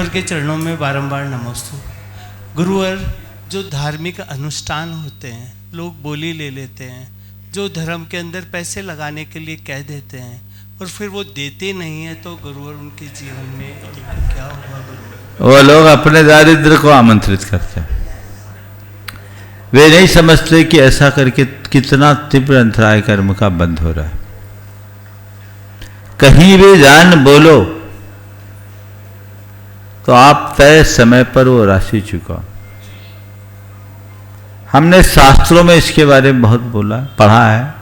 गुरुवर के चरणों में बारंबार नमस्तु। गुरुवर, जो धार्मिक अनुष्ठान होते हैं, लोग बोली ले लेते हैं, जो धर्म के अंदर पैसे लगाने के लिए कह देते हैं और फिर वो देते नहीं है, तो गुरुवर उनके जीवन में क्या होगा गुरुवर? वो लोग अपने दारिद्र्य को आमंत्रित करते हैं। वे नहीं समझते कि ऐसा करके कितना तीव्र अंतराय कर्म का बंद हो रहा है। कहीं भी जान बोलो तो आप तय समय पर वो राशि चुकाओ। हमने शास्त्रों में इसके बारे में बहुत बोला, पढ़ा है।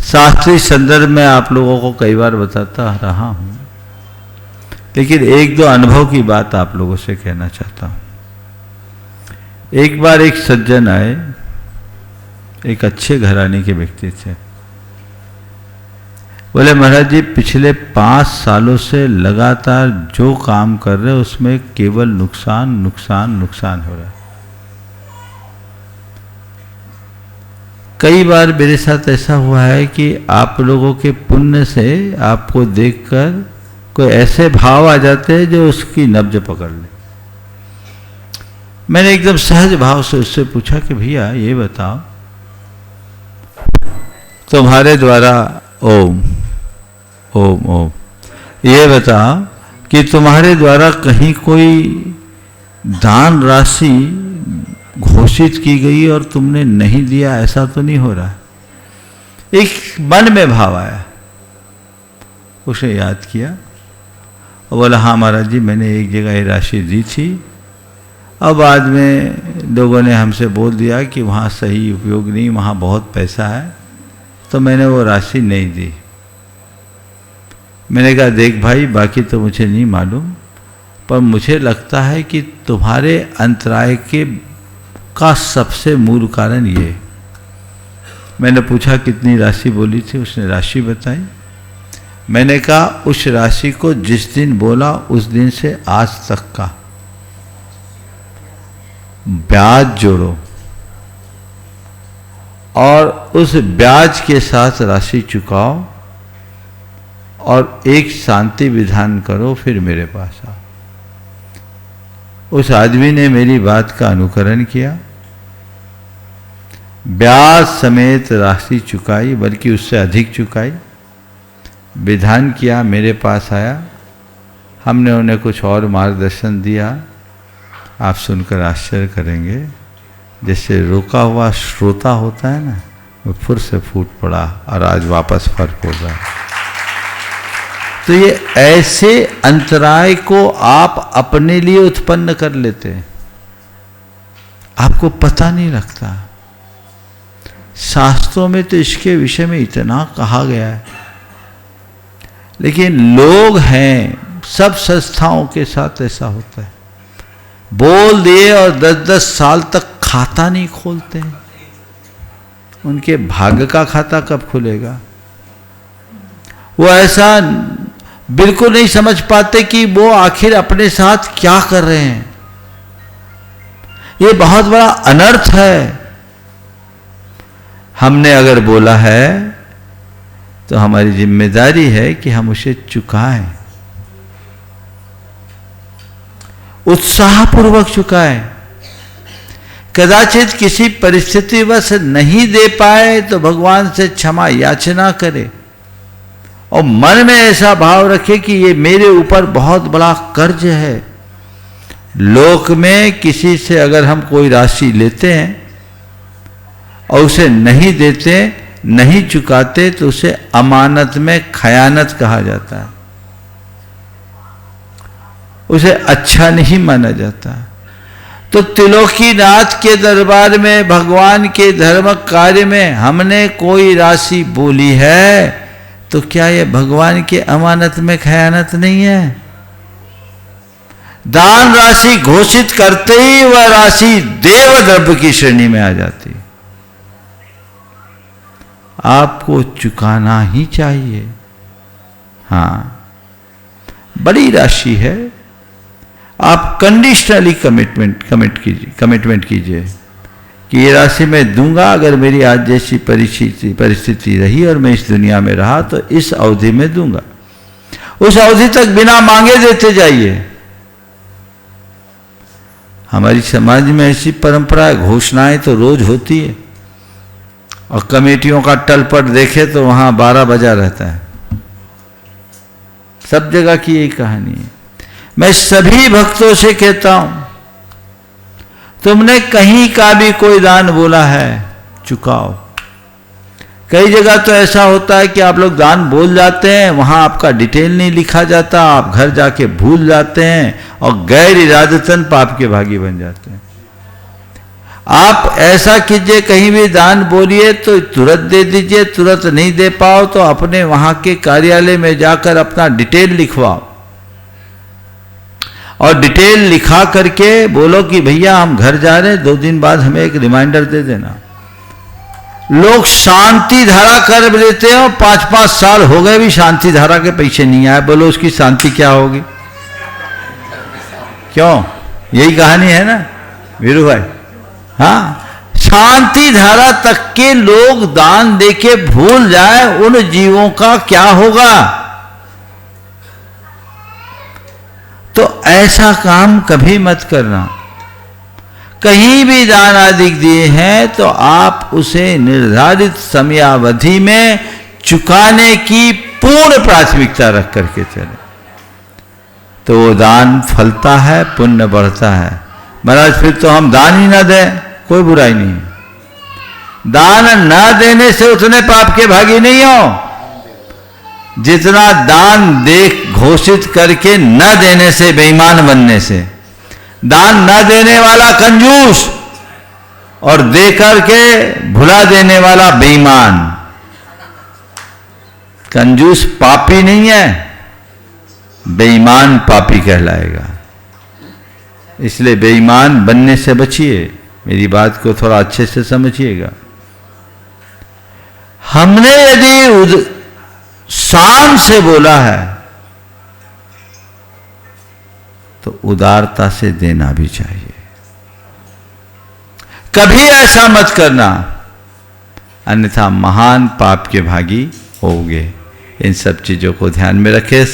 शास्त्रीय संदर्भ में आप लोगों को कई बार बताता रहा हूं, लेकिन एक दो अनुभव की बात आप लोगों से कहना चाहता हूं। एक बार एक सज्जन आए, एक अच्छे घराने के व्यक्ति थे। बोले, महाराज जी, पिछले 5 सालों से लगातार जो काम कर रहे उसमें केवल नुकसान नुकसान नुकसान हो रहा है। कई बार मेरे साथ ऐसा हुआ है कि आप लोगों के पुण्य से आपको देखकर कोई ऐसे भाव आ जाते हैं जो उसकी नब्ज पकड़ ले। मैंने एकदम सहज भाव से उससे पूछा कि भैया ये बताओ, तुम्हारे द्वारा ओम ओम ओम, ये बताओ कि तुम्हारे द्वारा कहीं कोई दान राशि घोषित की गई और तुमने नहीं दिया, ऐसा तो नहीं हो रहा है। एक मन में भाव आया, उसे याद किया और बोला, हाँ महाराज जी, मैंने एक जगह ये राशि दी थी, अब बाद में लोगों ने हमसे बोल दिया कि वहाँ सही उपयोग नहीं, वहाँ बहुत पैसा है, तो मैंने वो राशि नहीं दी। मैंने कहा, देख भाई, बाकी तो मुझे नहीं मालूम, पर मुझे लगता है कि तुम्हारे अंतराय का सबसे मूल कारण ये। मैंने पूछा कितनी राशि बोली थी, उसने राशि बताई। मैंने कहा, उस राशि को जिस दिन बोला उस दिन से आज तक का ब्याज जोड़ो और उस ब्याज के साथ राशि चुकाओ और एक शांति विधान करो, फिर मेरे पास आओ। उस आदमी ने मेरी बात का अनुकरण किया, ब्याज समेत राशि चुकाई, बल्कि उससे अधिक चुकाई, विधान किया, मेरे पास आया। हमने उन्हें कुछ और मार्गदर्शन दिया, आप सुनकर आश्चर्य करेंगे। जैसे रोका हुआ श्रोता होता है ना, वो फिर से फूट पड़ा और आज वापस फर्क हो रहा है। तो ये ऐसे अंतराय को आप अपने लिए उत्पन्न कर लेते हैं, आपको पता नहीं लगता। शास्त्रों में तो इसके विषय में इतना कहा गया है, लेकिन लोग हैं, सब संस्थाओं के साथ ऐसा होता है। बोल दिए और 10-10 साल तक खाता नहीं खोलते हैं। उनके भाग्य का खाता कब खुलेगा? वो ऐसा बिल्कुल नहीं समझ पाते कि वो आखिर अपने साथ क्या कर रहे हैं। ये बहुत बड़ा अनर्थ है। हमने अगर बोला है तो हमारी जिम्मेदारी है कि हम उसे चुकाएं, उत्साहपूर्वक चुकाएं। कदाचित किसी परिस्थितिवश नहीं दे पाए तो भगवान से क्षमा याचना करे और मन में ऐसा भाव रखे कि ये मेरे ऊपर बहुत बड़ा कर्ज है। लोक में किसी से अगर हम कोई राशि लेते हैं और उसे नहीं देते, नहीं चुकाते, तो उसे अमानत में खयानत कहा जाता है, उसे अच्छा नहीं माना जाता। तो त्रिलोकीनाथ के दरबार में, भगवान के धर्म कार्य में हमने कोई राशि बोली है तो क्या ये भगवान के अमानत में खयानत नहीं है? दान राशि घोषित करते ही वह राशि देव द्रव्य की श्रेणी में आ जाती। आपको चुकाना ही चाहिए। हाँ, बड़ी राशि है, आप कंडीशनली कमिटमेंट कीजिए कि ये राशि मैं दूंगा अगर मेरी आज जैसी परिस्थिति रही और मैं इस दुनिया में रहा तो इस अवधि में दूंगा। उस अवधि तक बिना मांगे देते जाइए। हमारी समाज में ऐसी परंपरा है, घोषणाएं तो रोज होती है और कमेटियों का तलपट देखे तो वहां 12 बजा रहता है। सब जगह की यही कहानी है। मैं सभी भक्तों से कहता हूं, तुमने कहीं का भी कोई दान बोला है चुकाओ। कई जगह तो ऐसा होता है कि आप लोग दान बोल जाते हैं, वहां आपका डिटेल नहीं लिखा जाता, आप घर जाके भूल जाते हैं और गैर इरादतन पाप के भागी बन जाते हैं। आप ऐसा कीजिए, कहीं भी दान बोलिए तो तुरंत दे दीजिए, तुरंत नहीं दे पाओ तो अपने वहां के कार्यालय में जाकर अपना डिटेल लिखवाओ और डिटेल लिखा करके बोलो कि भैया हम घर जा रहे हैं, 2 दिन बाद हमें एक रिमाइंडर दे देना। लोग शांति धारा कर देते हैं और 5-5 साल हो गए भी शांति धारा के पैसे नहीं आए। बोलो उसकी शांति क्या होगी? क्यों? यही कहानी है ना वीरू भाई। हाँ, शांति धारा तक के लोग दान देके भूल जाए, उन जीवों का क्या होगा? तो ऐसा काम कभी मत करना। कहीं भी दान आदि दिए हैं तो आप उसे निर्धारित समयावधि में चुकाने की पूर्ण प्राथमिकता रख करके चले, तो वो दान फलता है, पुण्य बढ़ता है। महाराज फिर तो हम दान ही ना दें, कोई बुराई नहीं है। दान ना देने से उतने पाप के भागी नहीं हो जितना दान दे घोषित करके न देने से, बेईमान बनने से। दान न देने वाला कंजूस और दे करके भुला देने वाला बेईमान। कंजूस पापी नहीं है, बेईमान पापी कहलाएगा। इसलिए बेईमान बनने से बचिए। मेरी बात को थोड़ा अच्छे से समझिएगा। हमने यदि शान से बोला है तो उदारता से देना भी चाहिए। कभी ऐसा मत करना, अन्यथा महान पाप के भागी होगे। इन सब चीजों को ध्यान में रखें।